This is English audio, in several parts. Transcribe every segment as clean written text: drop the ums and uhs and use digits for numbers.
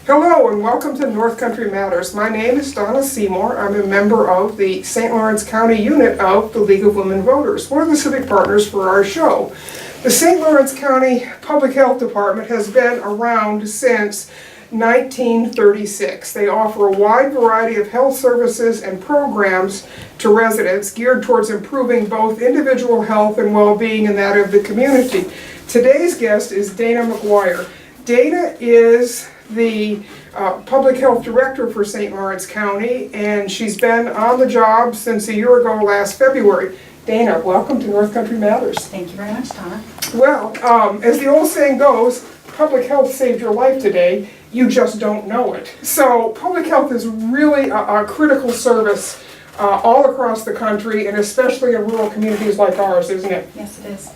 Hello and welcome to North Country Matters. My name is Donna Seymour. I'm a member of the St. Lawrence County unit of the League of Women Voters, one of the civic partners for our show. The St. Lawrence County Public Health Department has been around since 1936. They offer a wide variety of health services and programs to residents geared towards improving both individual health and well-being and that of the community. Today's guest is Dana McGuire. Dana is the Public Health Director for St. Lawrence County, and she's been on the job since a year ago last February. Dana, welcome to North Country Matters. Thank you very much, Donna. Well, as the old saying goes, public health saved your life today, you just don't know it. So public health is really a critical service all across the country, and especially in rural communities like ours, isn't it? Yes, it is.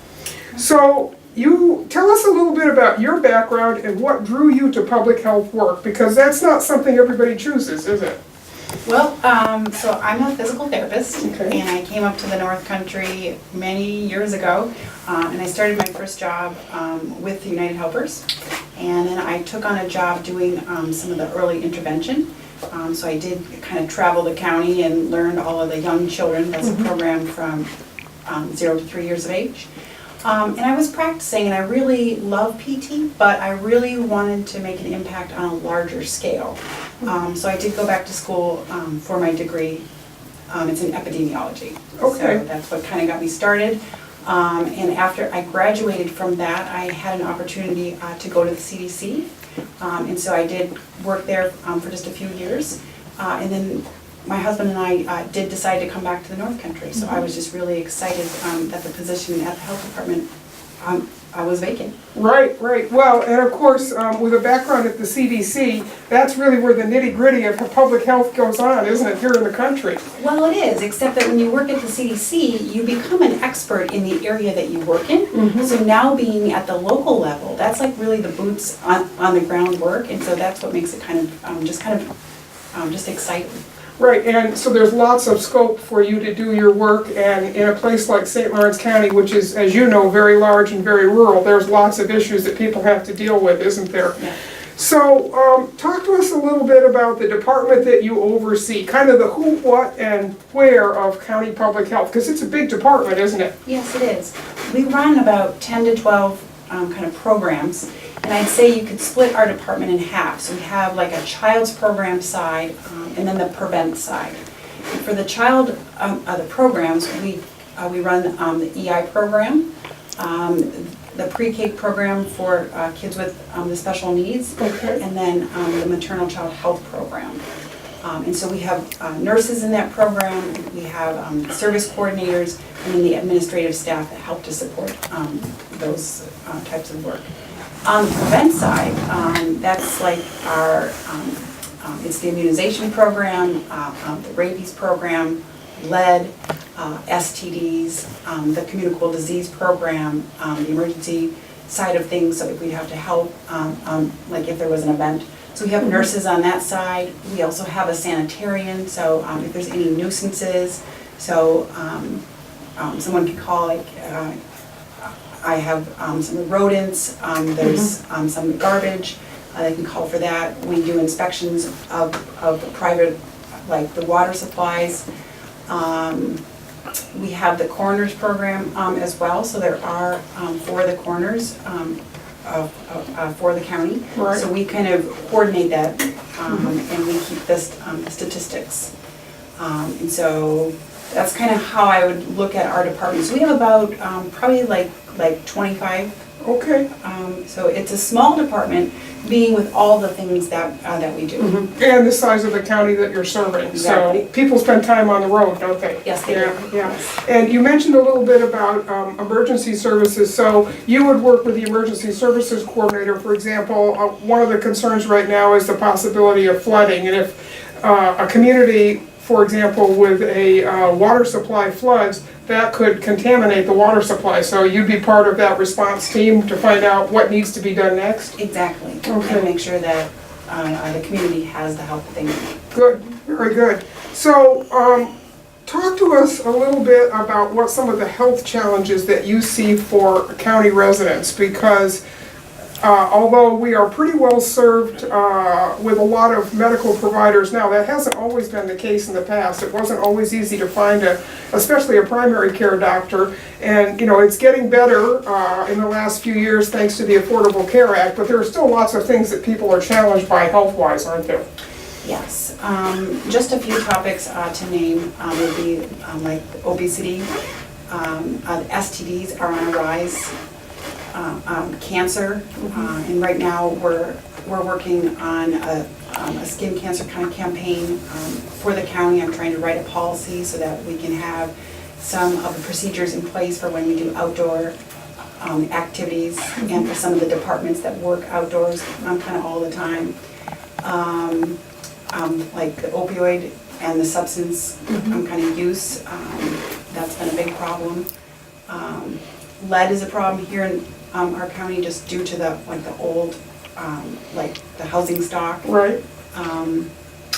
So you tell us a little bit about your background and what drew you to public health work, because that's not something everybody chooses, is it? Well, so I'm a physical therapist, Okay. and I came up to the North Country many years ago, and I started my first job with the United Helpers, and then I took on a job doing some of the early intervention. So I did kind of travel the county and learned all of the young children. That's a program from 0 to 3 years of age. And I was practicing, and I really love PT, but I really wanted to make an impact on a larger scale. So I did go back to school for my degree. It's in epidemiology. Okay. So that's what kind of got me started. And after I graduated from that, I had an opportunity to go to the CDC. And so I did work there for just a few years. And then my husband and I did decide to come back to the North Country, so I was just really excited that the position at the health department was vacant. Right, right. Well, and of course, with a background at the CDC, that's really where the nitty-gritty of public health goes on, isn't it, here in the country? Well, it is, except that when you work at the CDC, you become an expert in the area that you work in. So now being at the local level, that's like really the boots on the ground work, and so that's what makes it kind of just exciting. Right, and so there's lots of scope for you to do your work, and in a place like St. Lawrence County, which is, as you know, very large and very rural, there's lots of issues that people have to deal with, isn't there? Yeah. So talk to us a little bit about the department that you oversee, kind of the who, what, and where of county public health, because it's a big department, isn't it? Yes, it is. We run about 10 to 12 kind of programs, and I'd say you could split our department in half. So we have like a child's program side and then the prevent side. And for the child the programs, we run the EI program, the pre-K program for kids with the special needs, Okay. and then the maternal child health program. And so we have nurses in that program, we have service coordinators, and then the administrative staff that help to support those types of work. On the prevent side, that's like our, it's the immunization program, the rabies program, lead, STDs, the communicable disease program, the emergency side of things, so if we have to help, like if there was an event. So we have nurses on that side. We also have a sanitarian, so if there's any nuisances, so someone can call, like I have some rodents, there's some garbage, they can call for that. We do inspections of the private, like the water supplies. We have the coroners program as well, so there are for the coroners for the county. Right. So we kind of coordinate that and we keep this statistics. And so that's kind of how I would look at our departments. We have about probably like 25. Okay. So it's a small department, being with all the things that we do. And the size of the county that you're serving. Exactly. So people spend time on the road, don't they? Yes, they Yeah, do. yeah. And you mentioned a little bit about emergency services. So you would work with the emergency services coordinator, for example. One of the concerns right now is the possibility of flooding. And if a community, for example, with a water supply floods, that could contaminate the water supply. So you'd be part of that response team to find out what needs to be done next? Exactly. Okay. And make sure that the community has the help that they need. Good, very good. So talk to us a little bit about what some of the health challenges that you see for county residents, because Although we are pretty well served with a lot of medical providers now, that hasn't always been the case in the past. It wasn't always easy to find especially a primary care doctor. And it's getting better in the last few years thanks to the Affordable Care Act, but there are still lots of things that people are challenged by health-wise, aren't there? Yes, just a few topics to name would be like obesity, STDs are on a rise, cancer, and right now we're working on a skin cancer kind of campaign for the county. I'm trying to write a policy so that we can have some of the procedures in place for when we do outdoor activities and for some of the departments that work outdoors kind of all the time. Like the opioid and the substance kind of use, that's been a big problem. Lead is a problem here in our county just due to the old, like the housing stock. Right.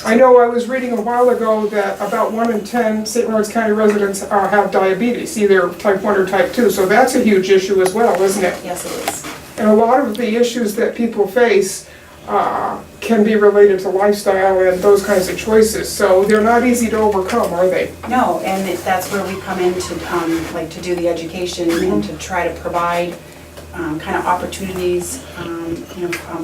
I know I was reading a while ago that about 1 in 10 St. Lawrence County residents have diabetes, either type 1 or type 2, so that's a huge issue as well, isn't it? Yes, it is. And a lot of the issues that people face can be related to lifestyle and those kinds of choices, so they're not easy to overcome, are they? No, and that's where we come in to to do the education and to try to provide kind of opportunities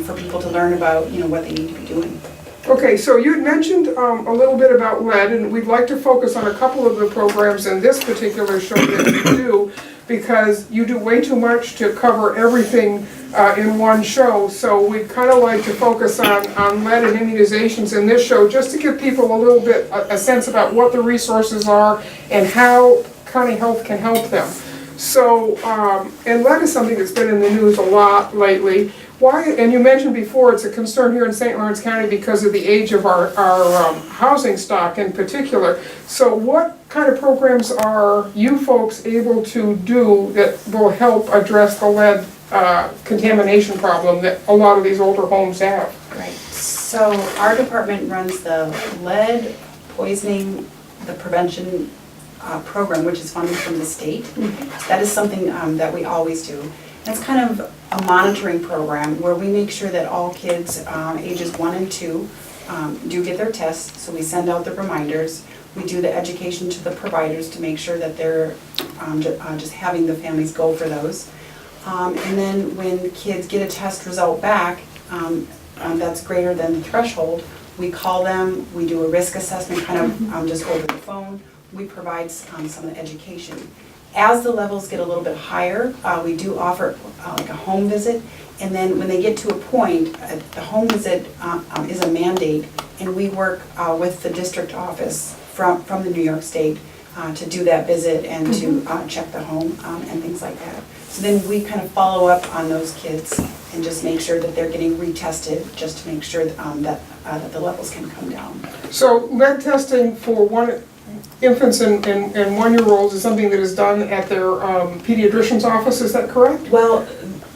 for people to learn about what they need to be doing. Okay, so you had mentioned a little bit about lead, and we'd like to focus on a couple of the programs in this particular show that you do, because you do way too much to cover everything in one show, so we'd kind of like to focus on lead and immunizations in this show, just to give people a little bit, a sense about what the resources are and how county health can help them. So, and lead is something that's been in the news a lot lately. Why, and you mentioned before, it's a concern here in St. Lawrence County because of the age of our housing stock in particular. So what kind of programs are you folks able to do that will help address the lead contamination problem that a lot of these older homes have? Right. So our department runs the lead poisoning, the prevention program, which is funded from the state. So that is something that we always do. It's kind of a monitoring program where we make sure that all kids ages 1 and 2 do get their tests. So we send out the reminders. We do the education to the providers to make sure that they're just having the families go for those. And then when kids get a test result back that's greater than the threshold, we call them, we do a risk assessment kind of just over the phone. We provide some of the education. As the levels get a little bit higher, we do offer like a home visit, and then when they get to a point, the home visit is a mandate, and we work with the district office from the New York State to do that visit and to check the home and things like that. So then we kind of follow up on those kids and just make sure that they're getting retested, just to make sure that the levels can come down. So lead testing for infants and 1-year-olds is something that is done at their pediatrician's office, is that correct? Well,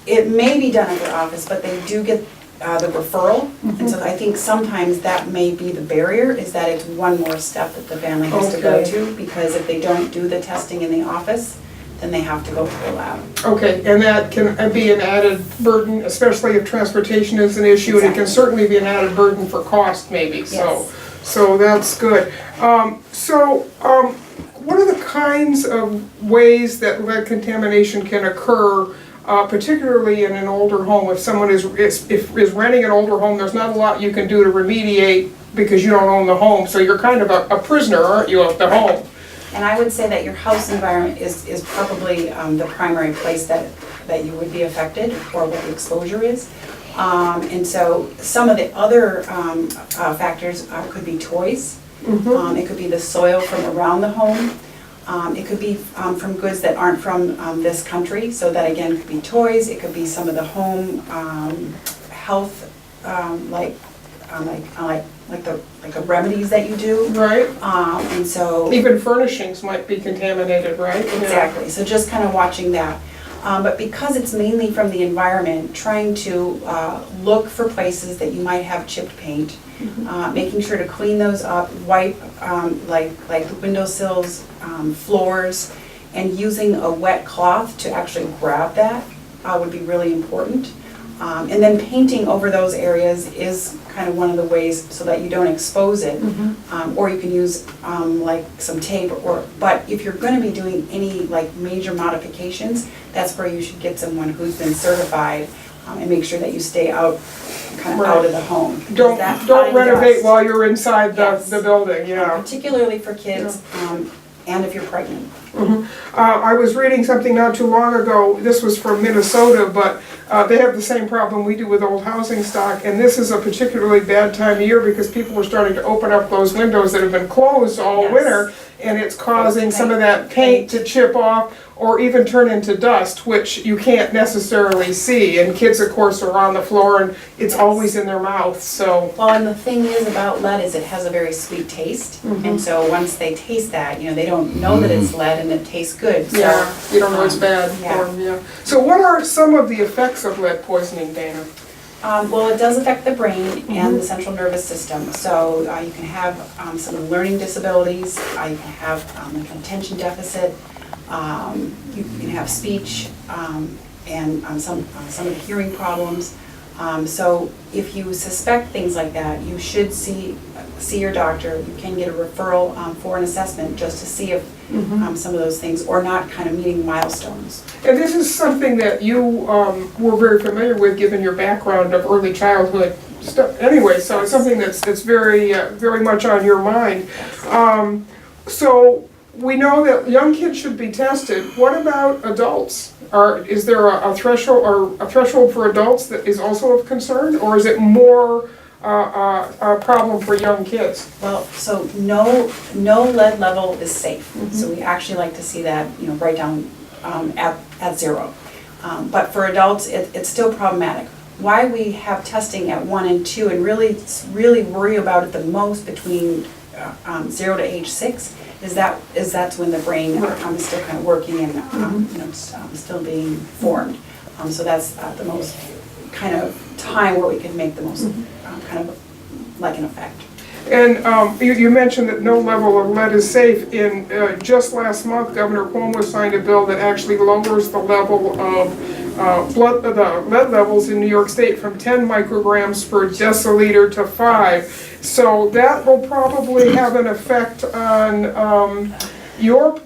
it may be done at their office, but they do get the referral. And so I think sometimes that may be the barrier, is that it's one more step that the family has to go to, because if they don't do the testing in the office, then they have to go to the lab. Okay, and that can be an added burden, especially if transportation is an issue, and it can certainly be an added burden for cost maybe, Yes. So that's good. What are the kinds of ways that lead contamination can occur, particularly in an older home? If someone is renting an older home, there's not a lot you can do to remediate because you don't own the home, so you're kind of a prisoner, aren't you, of the home? And I would say that your house environment is probably the primary place that you would be affected, or what the exposure is. And so some of the other factors could be toys. It could be the soil from around the home. It could be from goods that aren't from this country. So that again could be toys. It could be some of the home health, like the remedies that you do. Right. And so even furnishings might be contaminated, right? Exactly. So just kind of watching that. But because it's mainly from the environment, trying to look for places that you might have chipped paint, making sure to clean those up, wipe like the windowsills, floors, and using a wet cloth to actually grab that would be really important. And then painting over those areas is kind of one of the ways so that you don't expose it. Or you can use like some tape, but if you're going to be doing any like major modifications, that's where you should get someone who's been certified and make sure that you stay out out of the home. Don't renovate while you're inside the building, yeah. Particularly for kids and if you're pregnant. I was reading something not too long ago, this was from Minnesota, but they have the same problem we do with old housing stock, and this is a particularly bad time of year because people are starting to open up those windows that have been closed all winter, and it's causing some of that paint to chip off or even turn into dust, which you can't necessarily see, and kids of course are on the floor and it's always in their mouth, so. Well, and the thing is about lead is it has a very sweet taste, and so once they taste that, they don't know that it's lead and it tastes good. So, yeah, you don't know it's bad for them, yeah. So what are some of the effects of lead poisoning, Dana? Well, it does affect the brain and the central nervous system. So you can have some learning disabilities, you can have like an attention deficit, you can have speech, and some of the hearing problems. So if you suspect things like that, you should see your doctor. You can get a referral for an assessment just to see if some of those things are not kind of meeting milestones. And this is something that you were very familiar with given your background of early childhood stuff anyway, so it's something that's very, very much on your mind. So we know that young kids should be tested. What about adults? Is there a threshold for adults that is also of concern, or is it more a problem for young kids? Well, so no lead level is safe. So we actually like to see that right down at 0. But for adults, it's still problematic. Why we have testing at 1 and 2 and really worry about it the most between 0 to age 6 is that's when the brain is still kind of working and still being formed. So that's the most kind of time where we can make the most kind of like an effect. And you mentioned that no level of lead is safe. In just last month, Governor Cuomo signed a bill that actually lowers the level of the lead levels in New York State from 10 micrograms per deciliter to 5. So that will probably have an effect on your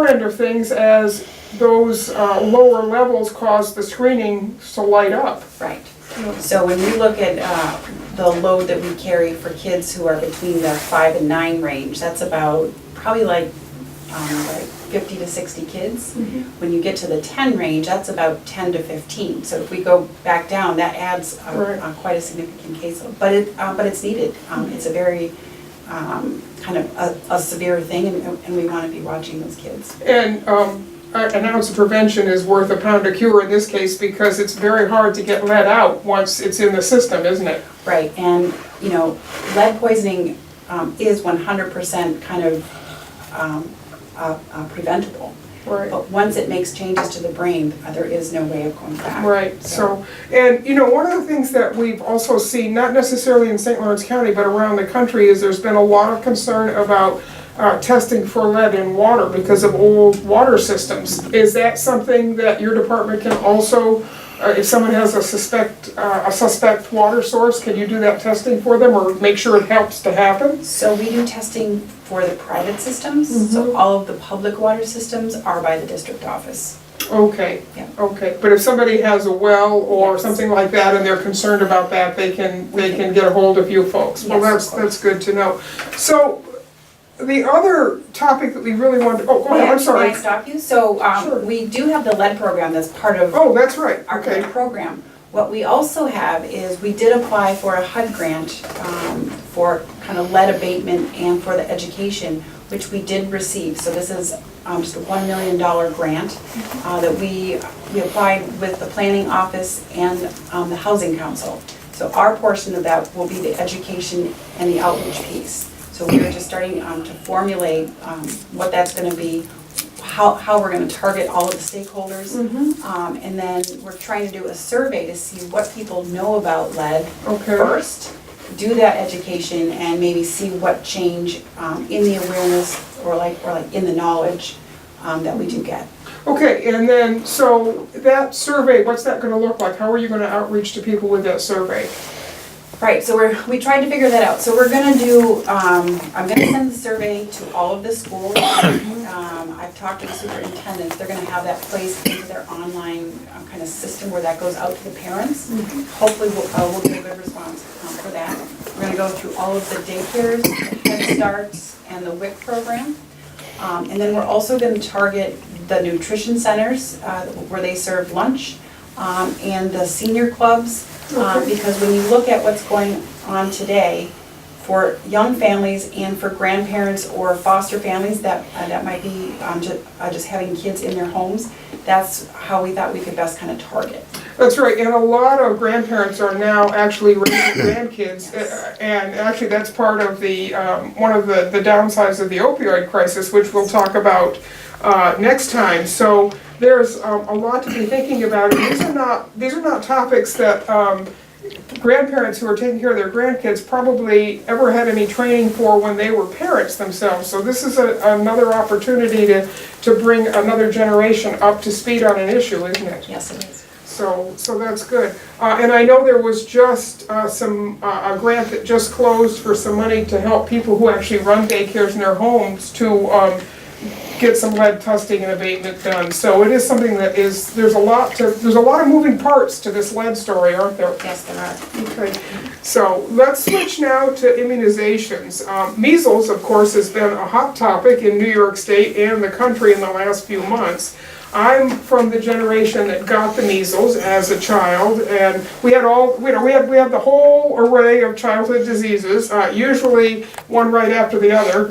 end of things, as those lower levels cause the screening to light up. Right. So when we look at the load that we carry for kids who are between the 5 and 9 range, that's about probably like 50 to 60 kids. When you get to the 10 range, that's about 10 to 15. So if we go back down, that adds quite a significant caseload. But it's needed. It's a very kind of a severe thing, and we want to be watching those kids. And an ounce of prevention is worth a pound of cure in this case, because it's very hard to get lead out once it's in the system, isn't it? Right, and lead poisoning is 100% kind of preventable. Right. But once it makes changes to the brain, there is no way of going back. Right. So, and one of the things that we've also seen, not necessarily in St. Lawrence County, but around the country, is there's been a lot of concern about testing for lead in water because of old water systems. Is that something that your department can also, if someone has a suspect water source, can you do that testing for them or make sure it helps to happen? So we do testing for the private systems. So all of the public water systems are by the district office. Okay. Yeah. Okay. But if somebody has a well or something like that and they're concerned about that, they can get a hold of you folks. Well, that's good to know. So the other topic that we really wanted to, go ahead, I'm sorry. Can I stop you? So Sure. We do have the lead program that's part of that's right. our lead program. What we also have is we did apply for a HUD grant for kind of lead abatement and for the education, which we did receive. So this is just a $1 million grant that we applied with the planning office and the housing council. So our portion of that will be the education and the outreach piece. So we're just starting to formulate what that's going to be, how we're going to target all of the stakeholders, and then we're trying to do a survey to see what people know about lead first, do that education, and maybe see what change in the awareness or like in the knowledge that we do get. Okay, and then, so that survey, what's that gonna look like? How are you gonna outreach to people with that survey? Right, so we tried to figure that out. So we're gonna do, I'm gonna send the survey to all of the schools. I've talked to the superintendents, they're gonna have that placed into their online kind of system where that goes out to the parents. Hopefully we'll get a good response for that. We're gonna go through all of the daycares, Head Starts, and the WIC program. And then we're also gonna target the nutrition centers where they serve lunch, and the senior clubs. Because when you look at what's going on today for young families and for grandparents or foster families that might be just having kids in their homes, that's how we thought we could best kind of target. That's right, and a lot of grandparents are now actually raising grandkids, and actually that's part of the, one of the downsides of the opioid crisis, which we'll talk about next time. So there's a lot to be thinking about. These are not topics that grandparents who are taking care of their grandkids probably ever had any training for when they were parents themselves. So this is another opportunity to bring another generation up to speed on an issue, isn't it? Yes, it is. So that's good. And I know there was just a grant that just closed for some money to help people who actually run daycares in their homes to get some lead testing and abatement done. So it is something that is, there's a lot of moving parts to this lead story, aren't there? Yes, there are. Okay, so let's switch now to immunizations. Measles, of course, has been a hot topic in New York State and the country in the last few months. I'm from the generation that got the measles as a child, and we had we had the whole array of childhood diseases, usually one right after the other,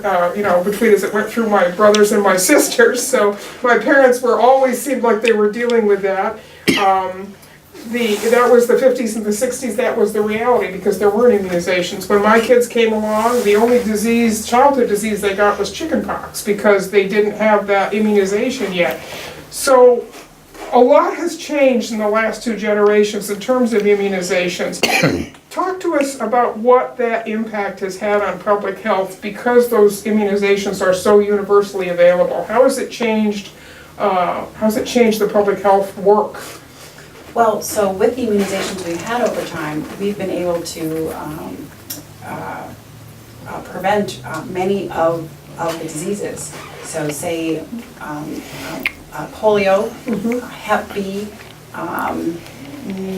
between as it went through my brothers and my sisters. So my parents always seemed like they were dealing with that. That was the 50s and the 60s, that was the reality because there weren't immunizations. When my kids came along, the only childhood disease they got was chickenpox because they didn't have that immunization yet. So a lot has changed in the last two generations in terms of immunizations. Talk to us about what that impact has had on public health because those immunizations are so universally available. How has it changed the public health work? Well, so with the immunizations we've had over time, we've been able to prevent many of the diseases. So say polio, Hep B,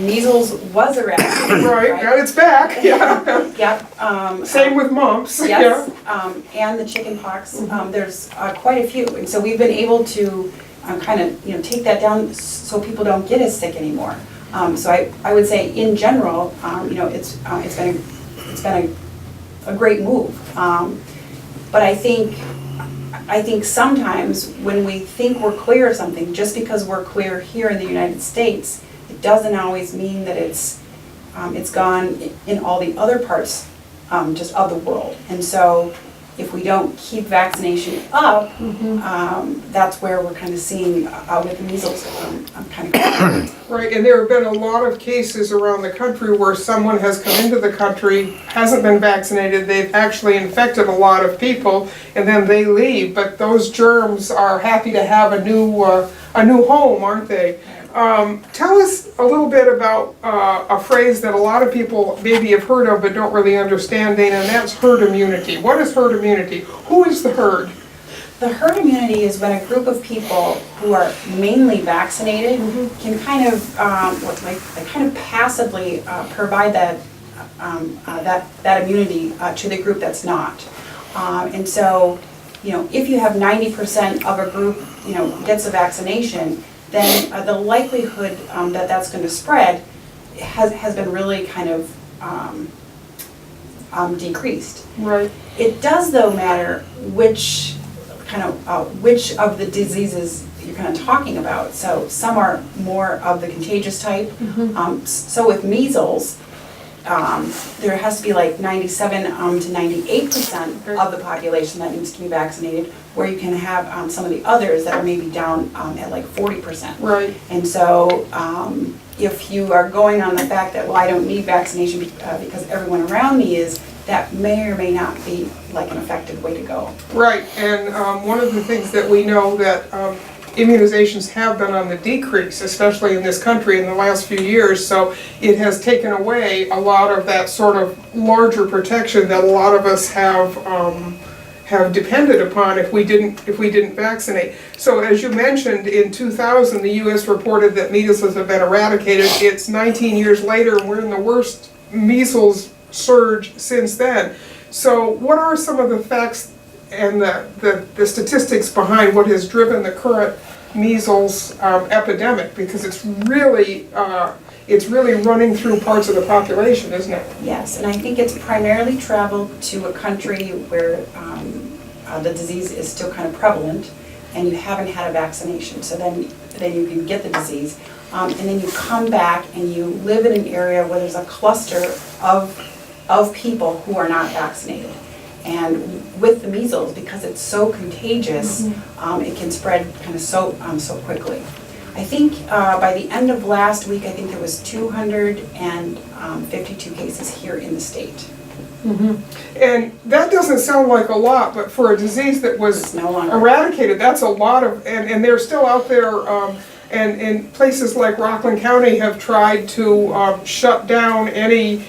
measles was eradicated. Right, got its back, yeah. Yep. Same with mumps. Yes, and the chickenpox. There's quite a few, and so we've been able to kind of take that down so people don't get as sick anymore. So I would say in general, it's been a great move. But I think sometimes when we think we're clear of something, just because we're clear here in the United States, it doesn't always mean that it's gone in all the other parts just of the world. And so if we don't keep vaccination up, that's where we're kind of seeing with the measles kind of. Right, and there have been a lot of cases around the country where someone has come into the country, hasn't been vaccinated, they've actually infected a lot of people, and then they leave. But those germs are happy to have a new home, aren't they? Tell us a little bit about a phrase that a lot of people maybe have heard of but don't really understand, Dana, and that's herd immunity. What is herd immunity? Who is the herd? The herd immunity is when a group of people who are mainly vaccinated can kind of, kind of passively provide that immunity to the group that's not. And so, if you have 90% of a group, gets a vaccination, then the likelihood that that's going to spread has been really kind of decreased. Right. It does, though, matter which of the diseases you're kind of talking about. So some are more of the contagious type. So with measles, there has to be like 97 to 98% of the population that needs to be vaccinated, where you can have some of the others that are maybe down at like 40%. Right. And so if you are going on the fact that, well, I don't need vaccination because everyone around me is, that may or may not be like an effective way to go. Right, and one of the things that we know that immunizations have been on the decrease, especially in this country in the last few years. So it has taken away a lot of that sort of larger protection that a lot of us have depended upon if we didn't vaccinate. So as you mentioned, in 2000, the U.S. reported that measles have been eradicated. It's 19 years later, and we're in the worst measles surge since then. So what are some of the facts and the statistics behind what has driven the current measles epidemic? Because it's really running through parts of the population, isn't it? Yes, and I think it's primarily traveled to a country where the disease is still kind of prevalent and you haven't had a vaccination. So then you can get the disease. And then you come back and you live in an area where there's a cluster of people who are not vaccinated. And with the measles, because it's so contagious, it can spread kind of so quickly. I think by the end of last week, I think there was 252 cases here in the state. And that doesn't sound like a lot, but for a disease that was eradicated, that's a lot of, and they're still out there, and places like Rockland County have tried to shut down any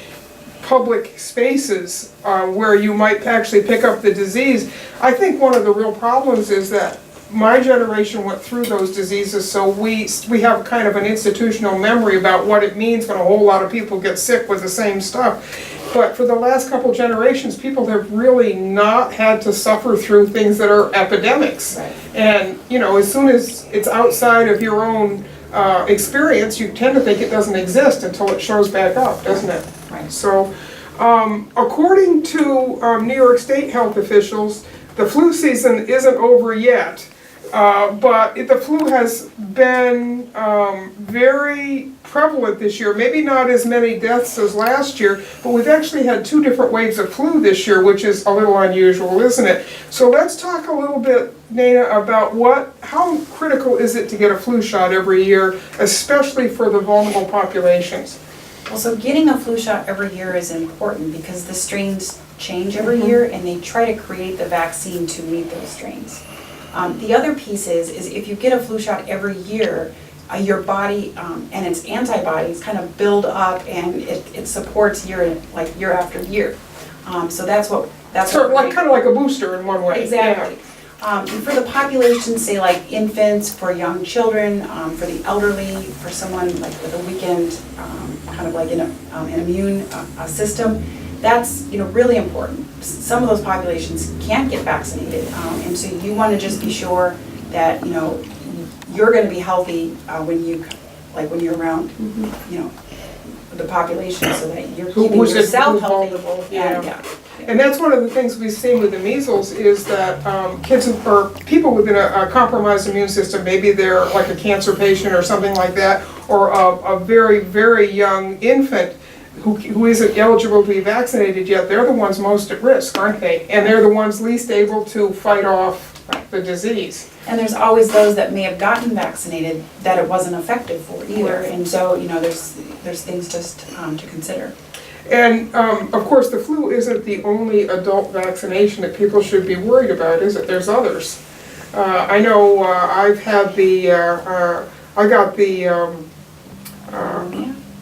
public spaces where you might actually pick up the disease. I think one of the real problems is that my generation went through those diseases, so we have kind of an institutional memory about what it means when a whole lot of people get sick with the same stuff. But for the last couple generations, people have really not had to suffer through things that are epidemics. Right. And, you know, as soon as it's outside of your own experience, you tend to think it doesn't exist until it shows back up, doesn't it? Right. So, according to New York State health officials, the flu season isn't over yet. But the flu has been very prevalent this year. Maybe not as many deaths as last year, but we've actually had 2 different waves of flu this year, which is a little unusual, isn't it? So let's talk a little bit, Dana, about how critical is it to get a flu shot every year, especially for the vulnerable populations? Well, so getting a flu shot every year is important because the strains change every year and they try to create the vaccine to meet those strains. The other piece is if you get a flu shot every year, your body and its antibodies kind of build up and it supports year after year. So that's what Sort of like kind of like a booster in one way. Exactly. Yeah. And for the population, say like infants, for young children, for the elderly, for someone like with a weakened kind of like an immune system, that's really important. Some of those populations can't get vaccinated, and so you want to just be sure that you're going to be healthy when you're around the population, so that you're keeping yourself healthy. Yeah. And that's one of the things we've seen with the measles is that kids or people within a compromised immune system, maybe they're like a cancer patient or something like that, or a very, very young infant who isn't eligible to be vaccinated yet, they're the ones most at risk, aren't they? And they're the ones least able to fight off the disease. And there's always those that may have gotten vaccinated that it wasn't effective for either, and so there's things just to consider. And of course, the flu isn't the only adult vaccination that people should be worried about, is it? There's others. I know I've had I got the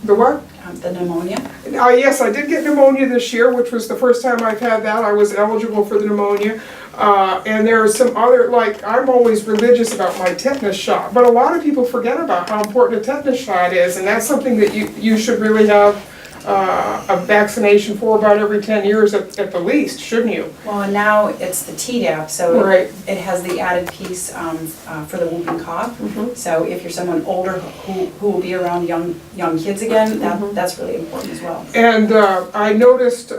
what? The pneumonia. Yes, I did get pneumonia this year, which was the first time I've had that. I was eligible for the pneumonia. And there are some other, I'm always religious about my tetanus shot, but a lot of people forget about how important a tetanus shot is, and that's something that you should really have a vaccination for about every 10 years at the least, shouldn't you? Well, and now it's the Tdap, so right. it has the added piece for the whooping cough. So if you're someone older who will be around young kids again, that's really important as well. And I noticed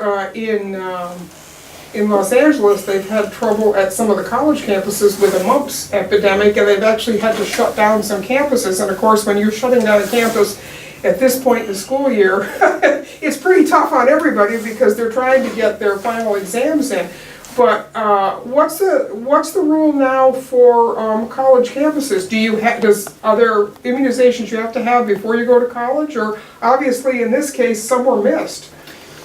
in Los Angeles, they've had trouble at some of the college campuses with a mumps epidemic, and they've actually had to shut down some campuses. And of course, when you're shutting down a campus at this point in the school year, it's pretty tough on everybody because they're trying to get their final exams in. But what's the rule now for college campuses? Are there immunizations you have to have before you go to college, or obviously in this case some were missed?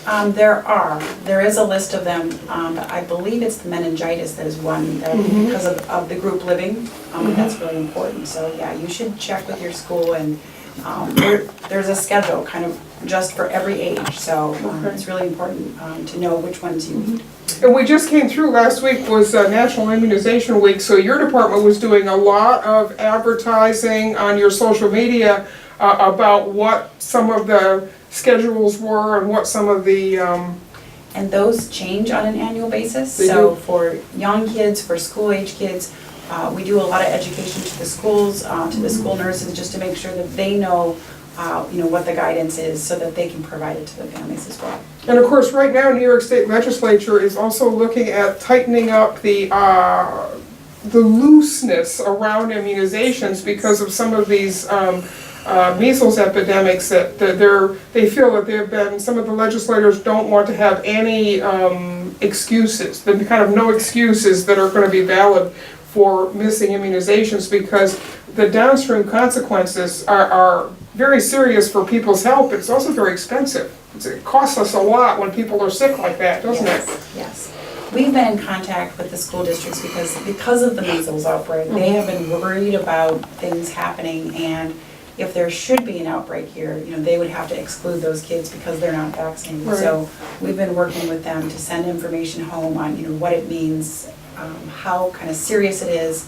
There is a list of them, but I believe it's the meningitis that is one that, because of the group living, that's really important. So yeah, you should check with your school, and there's a schedule kind of just for every age. So it's really important to know which ones you need. And we just came through, last week was National Immunization Week, so your department was doing a lot of advertising on your social media about what some of the schedules were and what some of the... And those change on an annual basis. They So do. for young kids, for school-age kids, we do a lot of education to the schools, to the school nurses, just to make sure that they know what the guidance is, so that they can provide it to the families as well. And of course, right now, New York State Legislature is also looking at tightening up the looseness around immunizations because of some of these measles epidemics that they feel that there have been, some of the legislators don't want to have any excuses, the kind of no excuses that are going to be valid for missing immunizations, because the downstream consequences are very serious for people's health, but it's also very expensive. It costs us a lot when people are sick like that, doesn't it? Yes. We've been in contact with the school districts because of the measles outbreak. They have been worried about things happening, and if there should be an outbreak here, they would have to exclude those kids because they're not vaccinated. Right. So we've been working with them to send information home on what it means, how kind of serious it is.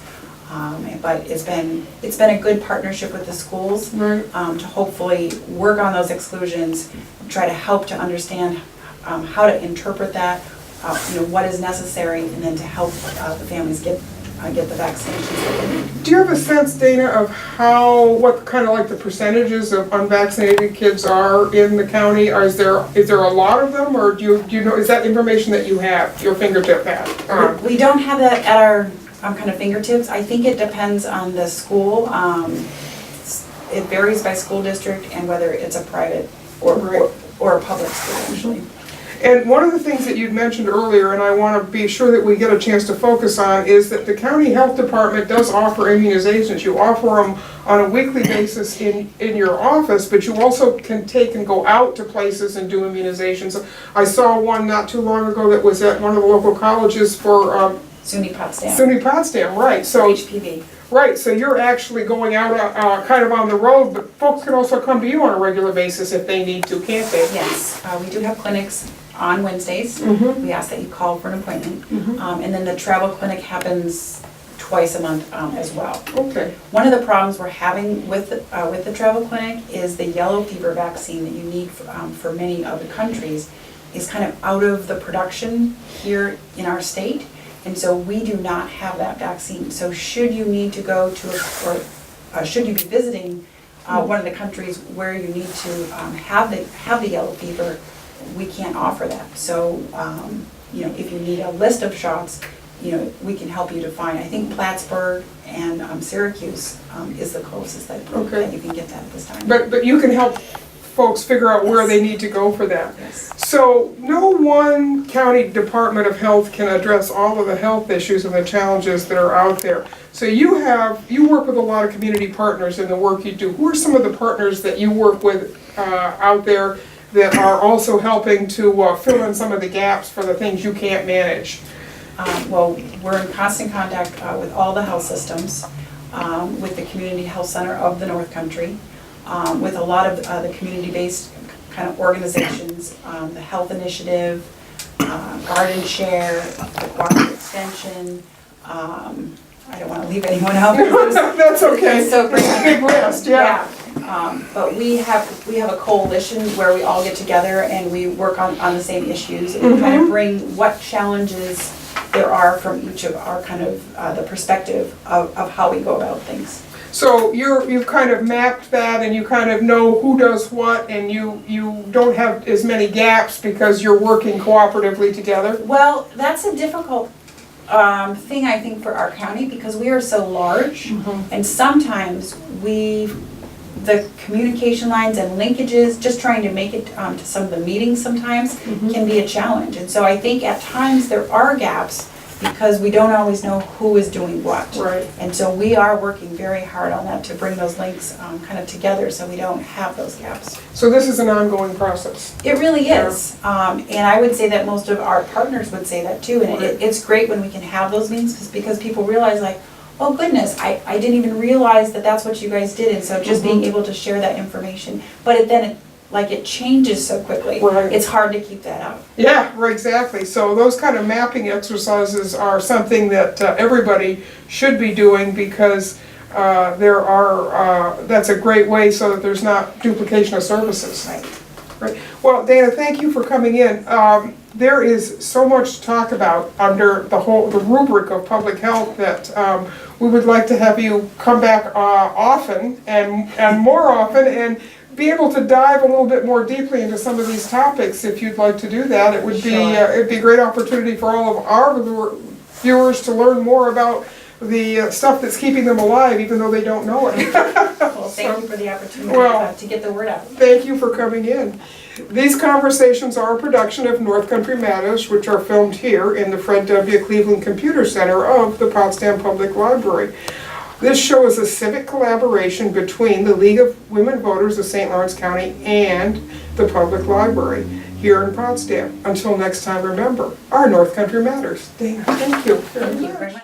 But it's been a good partnership with the schools, Right. to hopefully work on those exclusions, try to help to understand how to interpret that, what is necessary, and then to help the families get the vaccinations that they need. Do you have a sense, Dana, of what kind of like the percentages of unvaccinated kids are in the county? Is there a lot of them, or do you know, is that information that you have, your fingertip at? We don't have that at our kind of fingertips. I think it depends on the school. It varies by school district and whether it's a private or a public school, actually. And one of the things that you'd mentioned earlier, and I want to be sure that we get a chance to focus on, is that the county health department does offer immunizations. You offer them on a weekly basis in your office, but you also can take and go out to places and do immunizations. I saw one not too long ago that was at one of the local colleges for SUNY Potsdam. SUNY Potsdam, right? So HPV. right, so you're actually going out kind of on the road, but folks can also come to you on a regular basis if they need to, can't they? Yes, we do have clinics on Wednesdays. We ask that you call for an appointment. And then the travel clinic happens twice a month as well. Okay. One of the problems we're having with the travel clinic is the yellow fever vaccine that you need for many other countries is kind of out of the production here in our state. And so we do not have that vaccine. So should you need to go to, or should you be visiting one of the countries where you need to have the yellow fever, we can't offer that. So, if you need a list of shots, we can help you to find. I think Plattsburgh and Syracuse is the closest that you can get that at this time. But you can help folks figure out where they need to go for that. Yes. So no one county department of health can address all of the health issues and the challenges that are out there. So you work with a lot of community partners in the work you do. Who are some of the partners that you work with out there that are also helping to fill in some of the gaps for the things you can't manage? Well, we're in constant contact with all the health systems, with the Community Health Center of the North Country, with a lot of the community-based kind of organizations, the Health Initiative, Garden Share, the Cooperative Extension. I don't want to leave anyone out. That's okay. It's so great. Big list, yeah. But we have a coalition where we all get together and we work on the same issues and kind of bring what challenges there are from each of our kind of the perspective of how we go about things. So you've kind of mapped that, and you kind of know who does what, and you don't have as many gaps because you're working cooperatively together? Well, that's a difficult thing, I think, for our county because we are so large, and sometimes the communication lines and linkages, just trying to make it to some of the meetings sometimes can be a challenge. And so I think at times there are gaps because we don't always know who is doing what. Right. And so we are working very hard on that to bring those links kind of together so we don't have those gaps. So this is an ongoing process. It really is. And I would say that most of our partners would say that too. And it's great when we can have those meetings because people realize like, oh goodness, I didn't even realize that that's what you guys did. And so just being able to share that information. But it changes so quickly. Right. It's hard to keep that up. Yeah, right, exactly. So those kind of mapping exercises are something that everybody should be doing because that's a great way so that there's not duplication of services. Right. Right. Well, Dana, thank you for coming in. There is so much to talk about under the rubric of public health that we would like to have you come back often and more often and be able to dive a little bit more deeply into some of these topics. If you'd like to do that, it would be it'd be a great opportunity for all of our viewers to learn more about the stuff that's keeping them alive, even though they don't know it. Well, thank you for the opportunity to get the word out. Thank you for coming in. These conversations are a production of North Country Matters, which are filmed here in the Fred W. Cleveland Computer Center of the Potsdam Public Library. This show is a civic collaboration between the League of Women Voters of St. Lawrence County and the Public Library here in Potsdam. Until next time, remember, our North Country Matters. Dana, thank you. Thank you very much.